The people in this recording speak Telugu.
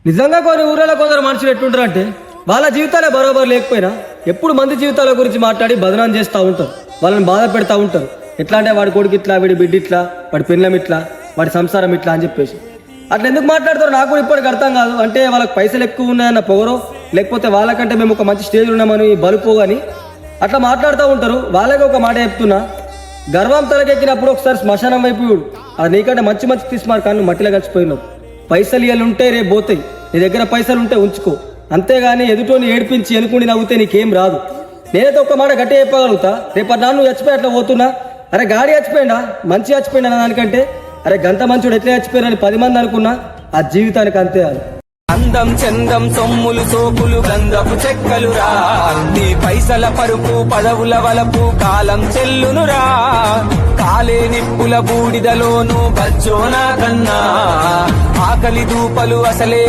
నిజంగా కొన్ని ఊర్లలో కొందరు మనుషులు ఎట్లుంటారు అంటే వాళ్ళ జీవితాలే బరోబర్ లేకపోయినా ఎప్పుడు మంది జీవితాల గురించి మాట్లాడి బదనాం చేస్తూ ఉంటారు, వాళ్ళని బాధ పెడతా ఉంటారు. ఎట్లా అంటే వాడి కొడుకు ఇట్లా, వీడి బిడ్డ ఇట్లా, వాడి పిల్లం ఇట్లా, వాడి సంసారం ఇట్లా అని చెప్పేసి అట్లా ఎందుకు మాట్లాడతారు నాకు కూడా ఇప్పటికి అర్థం కాదు. అంటే వాళ్ళకి పైసలు ఎక్కువ ఉన్నాయన్న పొగరో, లేకపోతే వాళ్ళకంటే మేము ఒక మంచి స్టేజ్ ఉన్నామని బలుపో అని అట్లా మాట్లాడుతూ ఉంటారు. వాళ్ళకి ఒక మాట చెప్తున్నా, గర్వం తలకెక్కినప్పుడు ఒకసారి శ్మశానం వైపు చూడు. అది నీకంటే మంచి మంచి తీసుమారు కానీ మట్టిలో కలిసిపోయినావు. పైసలు ఇవాళ ఉంటే రేపు పోతాయి, నీ దగ్గర పైసలు ఉంటే ఉంచుకో, అంతేగాని ఎదుటోని ఏడిపించి ఎనుకుని నవ్వుతే నీకేం రాదు. నేనైతే ఒక్క మాట గట్టి చెప్పగలుగుతా, రేపటి నాన్న నువ్వు చచ్చిపోయి అట్లా పోతున్నా, అరే గాడి చచ్చిపోయినా మంచి చచ్చిపోయినా దానికంటే అరే గంత మంచుడు ఎట్లా చచ్చిపోయినా 10 మంది అనుకున్నా ఆ జీవితానికి అంతే. అది అందం చందం సొమ్ములు సోకులు గంధపు చెక్కలురా, నీ పైసల పరుపు పదవుల వలపు కాలం చెల్లునురా. కాలే నిప్పుల బూడిదలోను బజ్జోనా కన్నా ఆకలి దూపలు అసలే